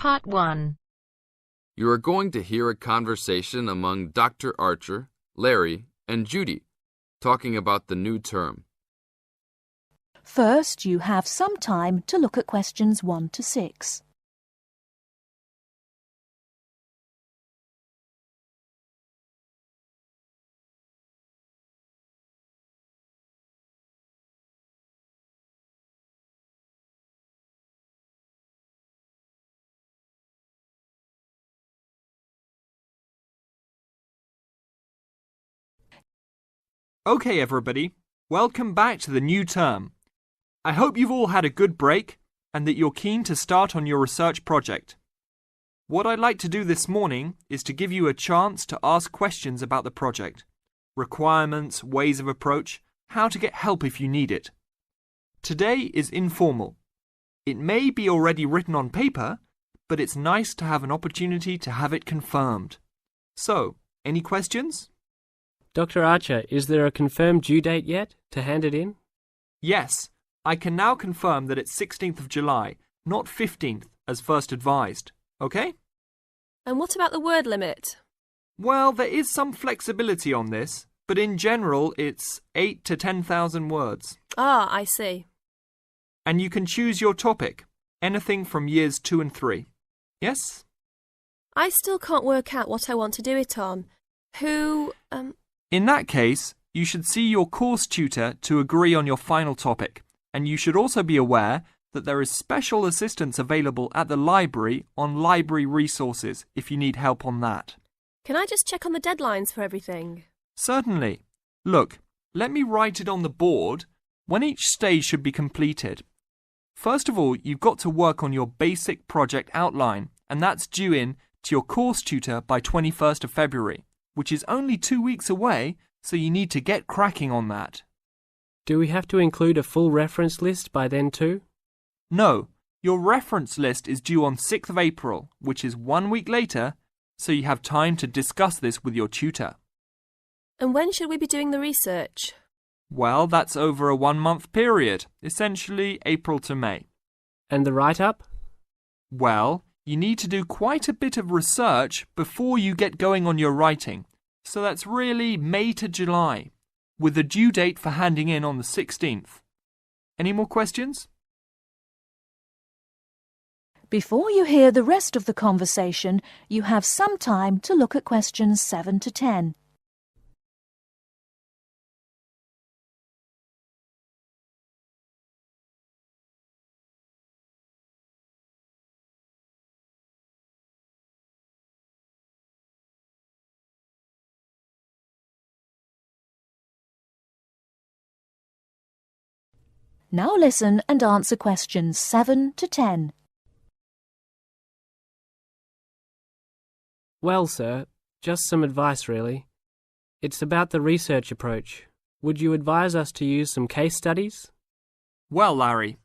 Part 1. You are going to hear a conversation among Dr. Archer, Larry, and Judy, talking about the new term. First, you have some time to look at questions 1 to 6. Okay, everybody, welcome back to the new term. I hope you've all had a good break and that you're keen to start on your research project. What I'd like to do this morning is to give you a chance to ask questions about the project, requirements, ways of approach, how to get help if you need it. Today is informal. It may be already written on paper, but it's nice to have an opportunity to have it confirmed. So, any questions? Dr. Archer, is there a confirmed due date yet to hand it in? Yes, I can now confirm that it's 16th of July, not 15th, as first advised. Okay? And what about the word limit? Well, there is some flexibility on this, but in general it's 8 to 10,000 words. Ah, I see. And you can choose your topic, anything from years 2 and 3. Yes? I still can't work out what I want to do it on. In that case, you should see your course tutor to agree on your final topic, and you should also be aware that there is special assistance available at the library on library resources if you need help on that. Can I just check on the deadlines for everything? Certainly. Look, let me write it on the board when each stage should be completed. First of all, you've got to work on your basic project outline, and that's due in to your course tutor by 21st of February. Which is only 2 weeks away, so you need to get cracking on that. Do we have to include a full reference list by then too? No, your reference list is due on 6th of April, which is 1 week later, so you have time to discuss this with your tutor. And when should we be doing the research? Well, that's over a 1-month period, essentially April to May. And the write-up? Well, you need to do quite a bit of research before you get going on your writing, so that's really May to July, with the due date for handing in on the 16th. Any more questions? Before you hear the rest of the conversation, you have some time to look at questions 7 to 10. Now listen and answer questions 7 to 10. Well, sir, just some advice really. It's about the research approach. Would you advise us to use some case studies? Well, Larry,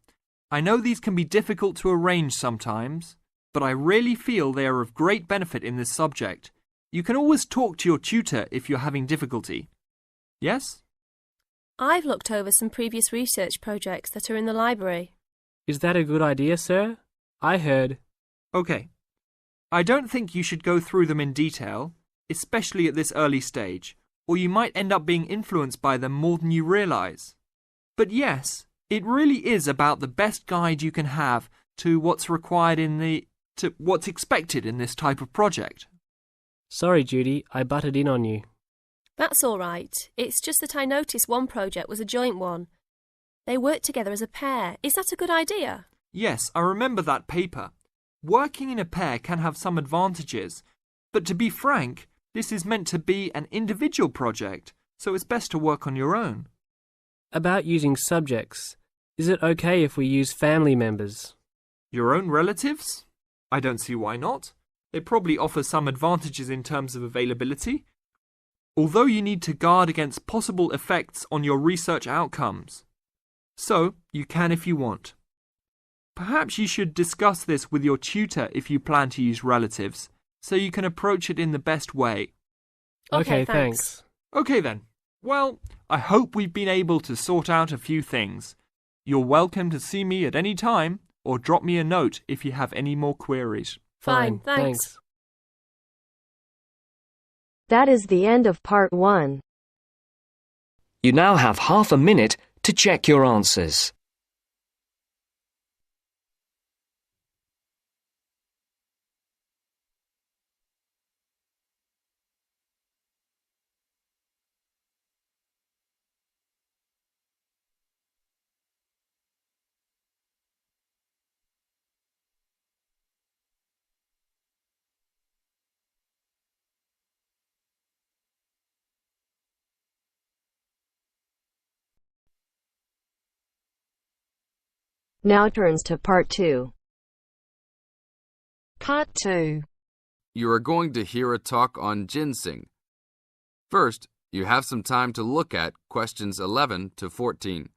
I know these can be difficult to arrange sometimes, but I really feel they are of great benefit in this subject. You can always talk to your tutor if you're having difficulty. Yes? I've looked over some previous research projects that are in the library. Is that a good idea, sir? I heard... Okay. I don't think you should go through them in detail, especially at this early stage, or you might end up being influenced by them more than you realise. But yes, it really is about the best guide you can have to what's required to what's expected in this type of project. Sorry, Judy, I butted in on you. That's all right. It's just that I noticed one project was a joint one. They worked together as a pair. Is that a good idea? Yes, I remember that paper. Working in a pair can have some advantages, but to be frank, this is meant to be an individual project, so it's best to work on your own. About using subjects, is it okay if we use family members? Your own relatives? I don't see why not. They probably offer some advantages in terms of availability, although you need to guard against possible effects on your research outcomes. So, you can if you want. Perhaps you should discuss this with your tutor if you plan to use relatives, so you can approach it in the best way. Okay, thanks. Okay then. Well, I hope we've been able to sort out a few things. You're welcome to see me at any time, or drop me a note if you have any more queries. Fine, thanks. That is the end of part 1. You now have half a minute to check your answers. Now turns to part 2. Part 2. You are going to hear a talk on ginseng. First, you have some time to look at questions 11 to 14.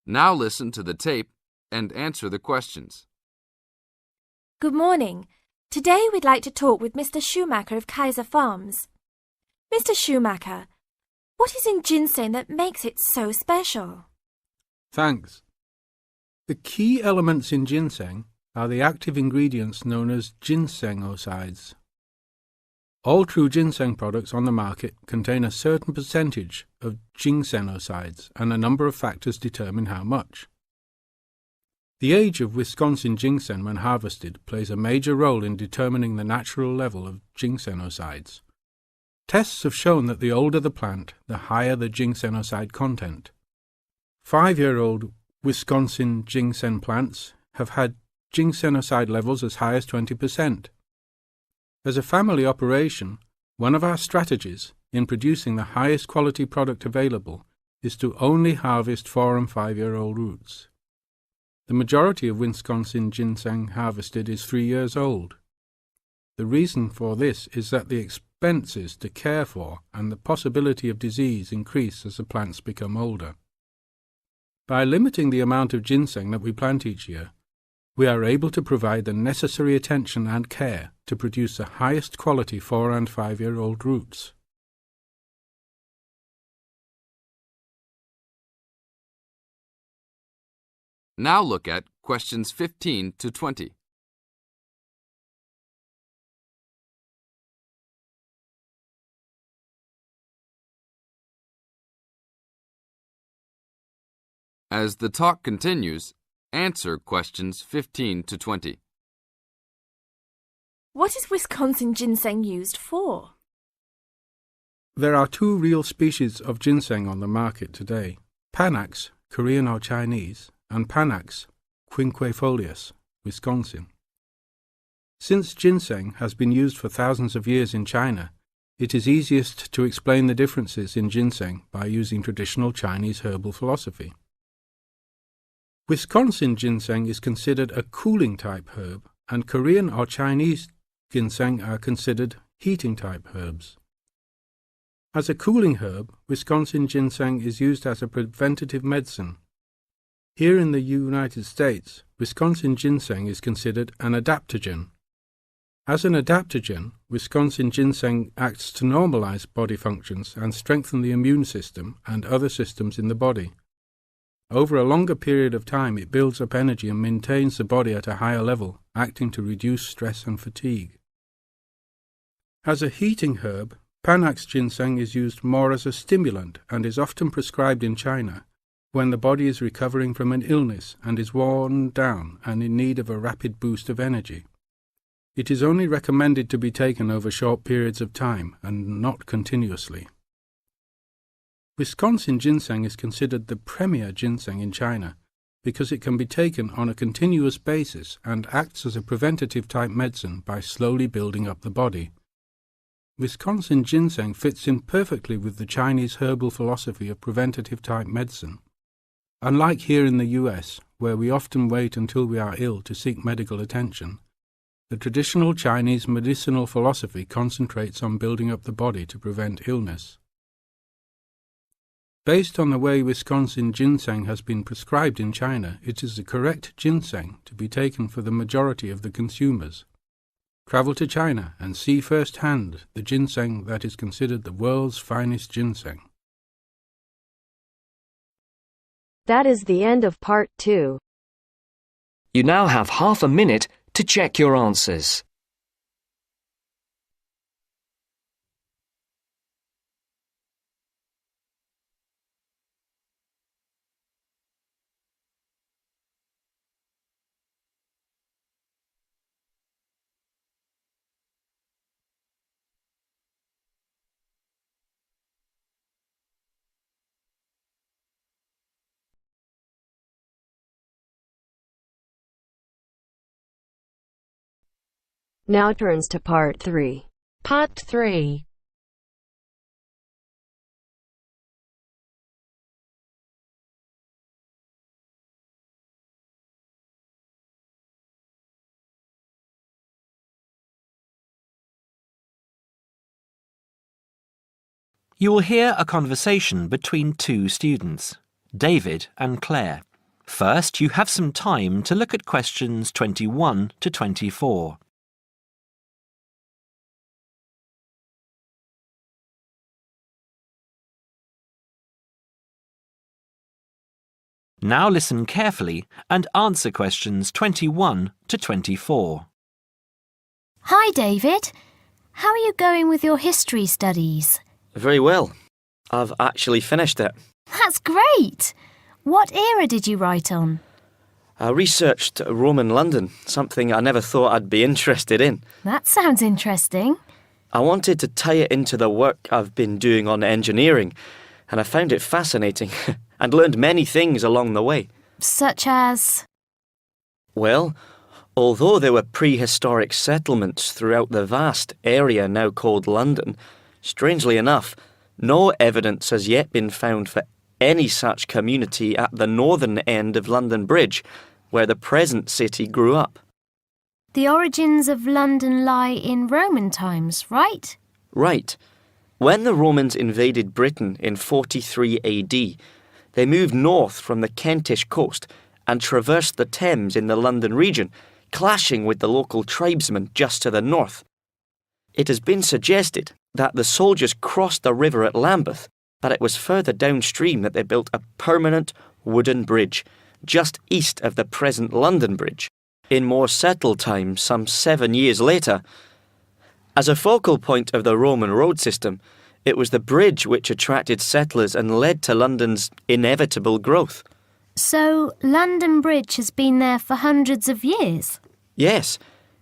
Now listen to the tape and answer the questions. Good morning. Today we'd like to talk with Mr. Schumacher of Kaiser Farms. Mr. Schumacher, what is in ginseng that makes it so special? Thanks. The key elements in ginseng are the active ingredients known as ginsenosides. All true ginseng products on the market contain a certain percentage of ginsenosides, and a number of factors determine how much. The age of Wisconsin ginseng when harvested plays a major role in determining the natural level of ginsenosides. Tests have shown that the older the plant, the higher the ginsenoside content. 5-year-old Wisconsin ginseng plants have had ginsenoside levels as high as 20%. As a family operation, one of our strategies in producing the highest quality product available is to only harvest 4- and 5-year-old roots. The majority of Wisconsin ginseng harvested is 3 years old. The reason for this is that the expenses to care for and the possibility of disease increase as the plants become older. By limiting the amount of ginseng that we plant each year, we are able to provide the necessary attention and care to produce the highest quality 4- and 5-year-old roots. Now look at questions 15 to 20. As the talk continues, answer questions 15 to 20. What is Wisconsin ginseng used for? There are 2 real species of ginseng on the market today: Panax, Korean or Chinese, and Panax quinquefolius, Wisconsin. Since ginseng has been used for thousands of years in China, it is easiest to explain the differences in ginseng by using traditional Chinese herbal philosophy. Wisconsin ginseng is considered a cooling type herb, and Korean or Chinese ginseng are considered heating type herbs. As a cooling herb, Wisconsin ginseng is used as a preventative medicine. Here in the United States, Wisconsin ginseng is considered an adaptogen. As an adaptogen, Wisconsin ginseng acts to normalize body functions and strengthen the immune system and other systems in the body. Over a longer period of time, it builds up energy and maintains the body at a higher level, acting to reduce stress and fatigue. As a heating herb, Panax ginseng is used more as a stimulant and is often prescribed in China when the body is recovering from an illness and is worn down and in need of a rapid boost of energy. It is only recommended to be taken over short periods of time and not continuously. Wisconsin ginseng is considered the premier ginseng in China because it can be taken on a continuous basis and acts as a preventative type medicine by slowly building up the body. Wisconsin ginseng fits in perfectly with the Chinese herbal philosophy of preventative type medicine. Unlike here in the US, where we often wait until we are ill to seek medical attention, the traditional Chinese medicinal philosophy concentrates on building up the body to prevent illness. Based on the way Wisconsin ginseng has been prescribed in China, it is the correct ginseng to be taken for the majority of the consumers. Travel to China and see firsthand the ginseng that is considered the world's finest ginseng. That is the end of part 2. You now have half a minute to check your answers. Now turns to part 3. Part 3. You will hear a conversation between two students, David and Claire. First, you have some time to look at questions 21 to 24. Now listen carefully and answer questions 21 to 24. Hi, David. How are you going with your history studies? Very well. I've actually finished it. That's great! What era did you write on? I researched Roman London, something I never thought I'd be interested in. That sounds interesting. I wanted to tie it into the work I've been doing on engineering, and I found it fascinating and learned many things along the way. Such as? Well, although there were prehistoric settlements throughout the vast area now called London, strangely enough, no evidence has yet been found for any such community at the northern end of London Bridge, where the present city grew up. The origins of London lie in Roman times, right? Right. When the Romans invaded Britain in 43 AD, they moved north from the Kentish coast and traversed the Thames in the London region, clashing with the local tribesmen just to the north. It has been suggested that the soldiers crossed the river at Lambeth, but it was further downstream that they built a permanent wooden bridge, just east of the present London Bridge, in more settled times some 7 years later. As a focal point of the Roman road system, it was the bridge which attracted settlers and led to London's inevitable growth. So, London Bridge has been there for hundreds of years? Yes,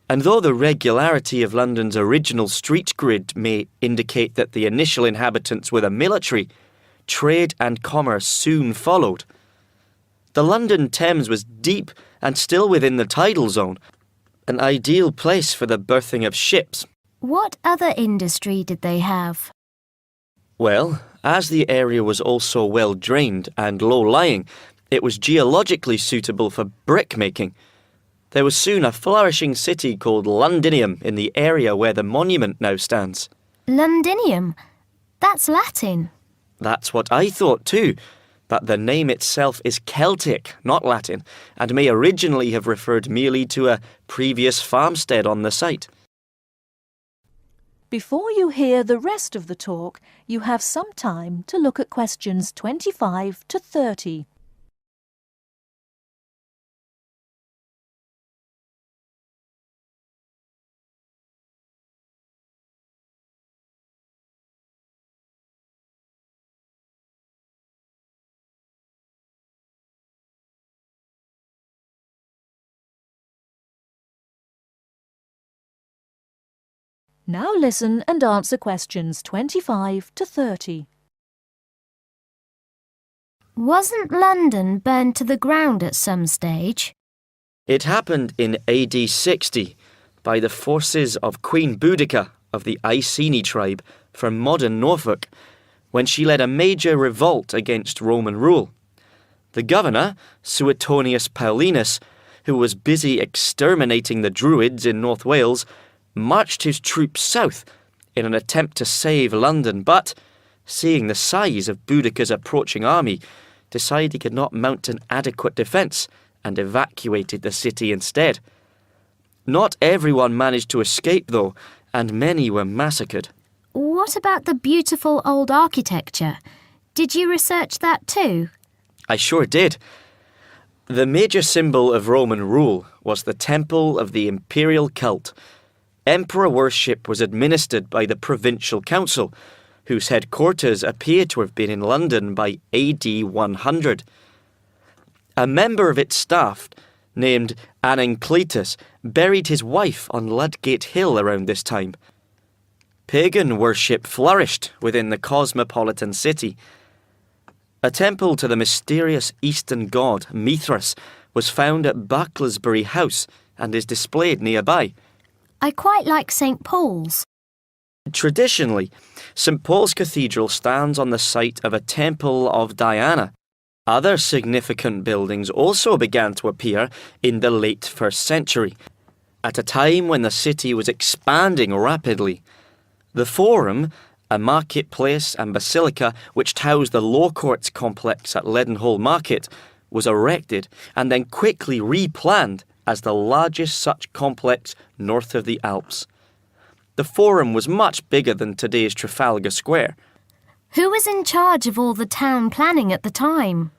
and though the regularity of London's original street grid may indicate that the initial inhabitants were the military, trade and commerce soon followed. The London Thames was deep and still within the tidal zone, an ideal place for the berthing of ships. What other industry did they have? Well, as the area was also well drained and low-lying, it was geologically suitable for brick-making. There was soon a flourishing city called Londinium in the area where the monument now stands. Londinium? That's Latin. That's what I thought too, but the name itself is Celtic, not Latin, and may originally have referred merely to a previous farmstead on the site. Before you hear the rest of the talk, you have some time to look at questions 25 to 30. Now listen and answer questions 25 to 30. Wasn't London burned to the ground at some stage? It happened in AD 60 by the forces of Queen Boudica of the Iceni tribe from modern Norfolk, when she led a major revolt against Roman rule. The governor, Suetonius Paulinus, who was busy exterminating the Druids in North Wales, marched his troops south in an attempt to save London, but, seeing the size of Boudica's approaching army, decided he could not mount an adequate defence and evacuated the city instead. Not everyone managed to escape, though, and many were massacred. What about the beautiful old architecture? Did you research that too? I sure did. The major symbol of Roman rule was the Temple of the Imperial Cult. Emperor worship was administered by the Provincial Council, whose headquarters appear to have been in London by AD 100. A member of its staff, named Anancletus, buried his wife on Ludgate Hill around this time. Pagan worship flourished within the cosmopolitan city. A temple to the mysterious Eastern god Mithras was found at Bucklersbury House and is displayed nearby. I quite like St. Paul's. Traditionally, St. Paul's Cathedral stands on the site of a temple of Diana. Other significant buildings also began to appear in the late 1st century, at a time when the city was expanding rapidly. The Forum, a marketplace and basilica which housed the Law Courts complex at Leadenhall Market, was erected and then quickly replanned as the largest such complex north of the Alps. The Forum was much bigger than today's Trafalgar Square. Who was in charge of all the town planning at the time?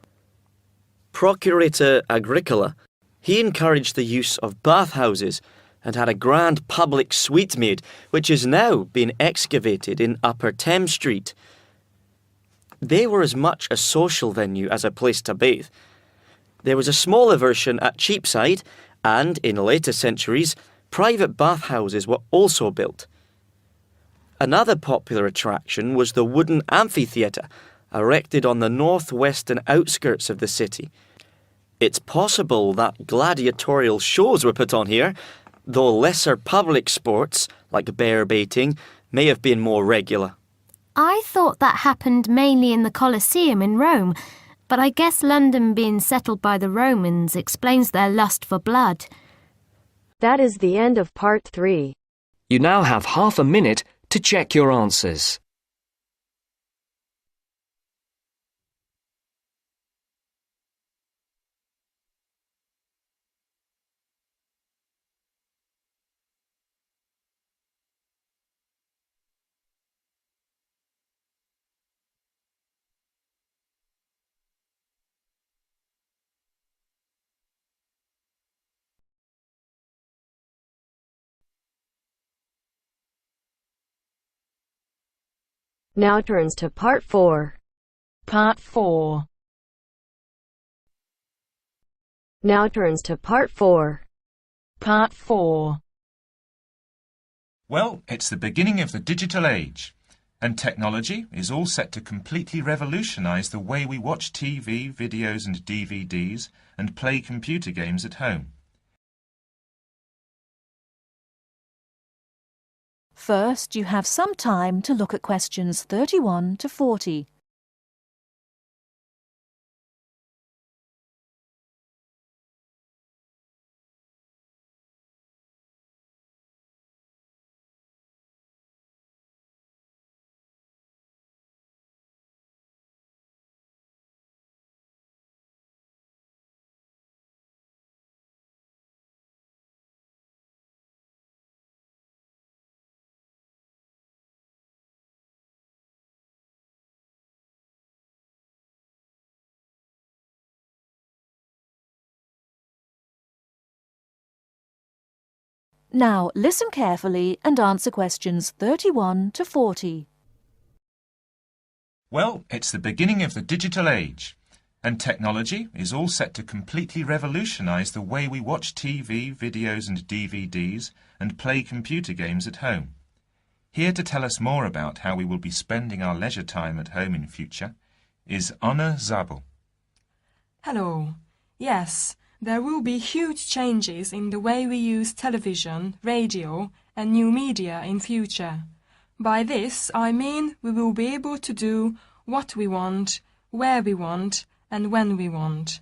Procurator Agricola. He encouraged the use of bathhouses and had a grand public suite made, which has now been excavated in Upper Thames Street. They were as much a social venue as a place to bathe. There was a smaller version at Cheapside, and in later centuries, private bathhouses were also built. Another popular attraction was the wooden amphitheatre, erected on the northwestern outskirts of the city. It's possible that gladiatorial shows were put on here, though lesser public sports, like bear baiting, may have been more regular. I thought that happened mainly in the Colosseum in Rome, but I guess London being settled by the Romans explains their lust for blood. That is the end of part 3. You now have half a minute to check your answers. Now turns to part 4. Part 4. Now turns to part 4. Part 4. Well, it's the beginning of the digital age, and technology is all set to completely revolutionize the way we watch TV, videos and DVDs and play computer games at home. First, you have some time to look at questions 31 to 40. Now, listen carefully and answer questions 31 to 40. Well, it's the beginning of the digital age, and technology is all set to completely revolutionize the way we watch TV, videos and DVDs and play computer games at home. Here to tell us more about how we will be spending our leisure time at home in future is Anna Zabel. Hello. Yes. There will be huge changes in the way we use television, radio and new media in future. By this, I mean we will be able to do what we want, where we want and when we want.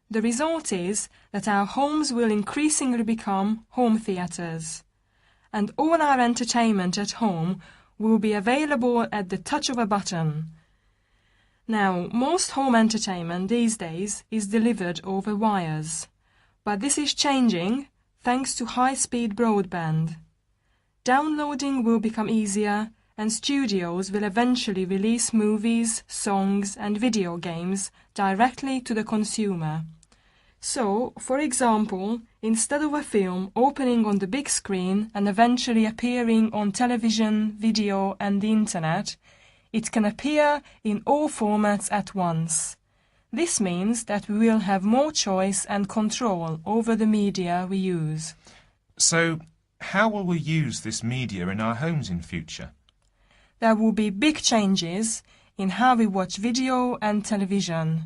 The result is that our homes will increasingly become home theatres, and all our entertainment at home will be available at the touch of a button. Now, most home entertainment these days is delivered over wires, but this is changing thanks to high-speed broadband. Downloading will become easier, and studios will eventually release movies, songs and video games directly to the consumer. So, for example, instead of a film opening on the big screen and eventually appearing on television, video and the internet, it can appear in all formats at once. This means that we will have more choice and control over the media we use. So, how will we use this media in our homes in future? There will be big changes in how we watch video and television.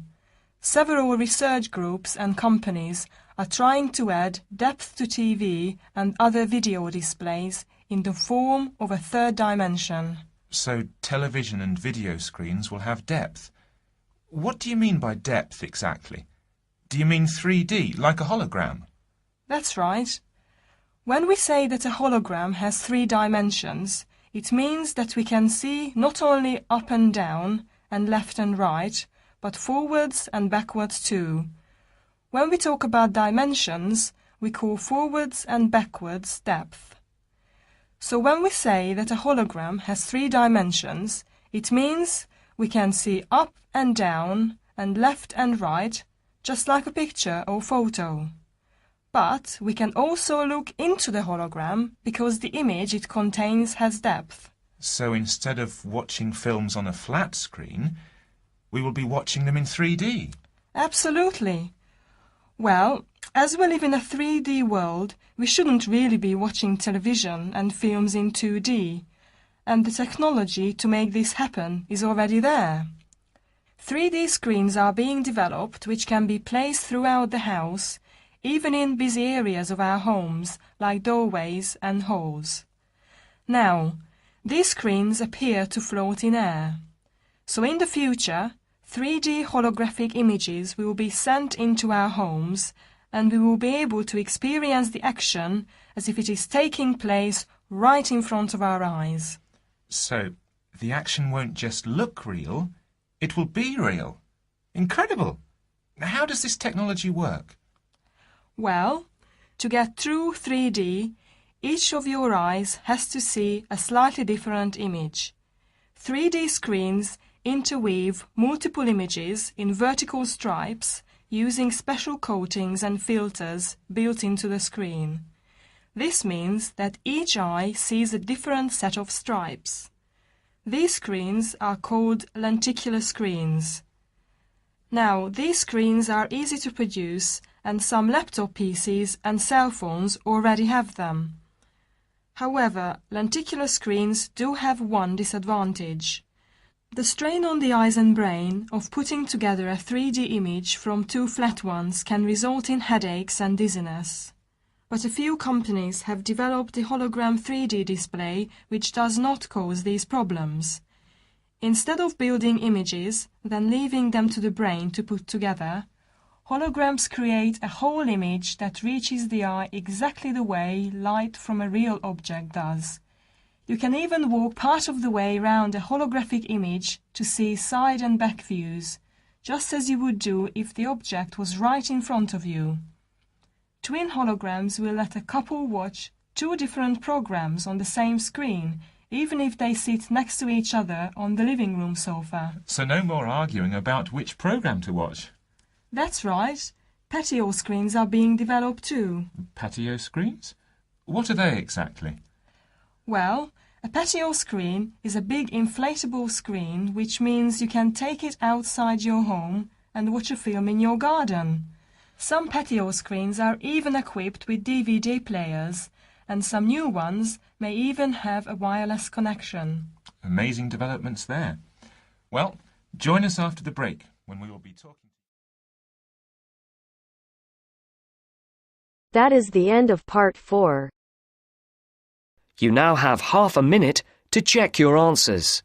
Several research groups and companies are trying to add depth to TV and other video displays in the form of a third dimension. So television and video screens will have depth. What do you mean by depth exactly? Do you mean 3D, like a hologram? That's right. When we say that a hologram has 3 dimensions, it means that we can see not only up and down and left and right, but forwards and backwards too. When we talk about dimensions, we call forwards and backwards depth. So when we say that a hologram has 3 dimensions, it means we can see up and down and left and right, just like a picture or photo. But we can also look into the hologram because the image it contains has depth. So instead of watching films on a flat screen, we will be watching them in 3D. Absolutely. Well, as we live in a 3D world, we shouldn't really be watching television and films in 2D, and the technology to make this happen is already there. 3D screens are being developed which can be placed throughout the house, even in busy areas of our homes, like doorways and halls. Now, these screens appear to float in air. So in the future, 3D holographic images will be sent into our homes, and we will be able to experience the action as if it is taking place right in front of our eyes. So, the action won't just look real, it will be real. Incredible! How does this technology work? Well, to get true 3D, each of your eyes has to see a slightly different image. 3D screens interweave multiple images in vertical stripes using special coatings and filters built into the screen. This means that each eye sees a different set of stripes. These screens are called lenticular screens. Now, these screens are easy to produce, and some laptop PCs and cell phones already have them. However, lenticular screens do have one disadvantage. The strain on the eyes and brain of putting together a 3D image from 2 flat ones can result in headaches and dizziness. But a few companies have developed a hologram 3D display which does not cause these problems. Instead of building images, then leaving them to the brain to put together, holograms create a whole image that reaches the eye exactly the way light from a real object does. You can even walk part of the way round a holographic image to see side and back views, just as you would do if the object was right in front of you. Twin holograms will let a couple watch 2 different programs on the same screen, even if they sit next to each other on the living room sofa. So no more arguing about which program to watch. That's right. Patio screens are being developed too. Patio screens? What are they exactly? Well, a patio screen is a big inflatable screen, which means you can take it outside your home and watch a film in your garden. Some patio screens are even equipped with DVD players, and some new ones may even have a wireless connection. Amazing developments there. Well, join us after the break when we will be talking. That is the end of part 4. You now have half a minute to check your answers.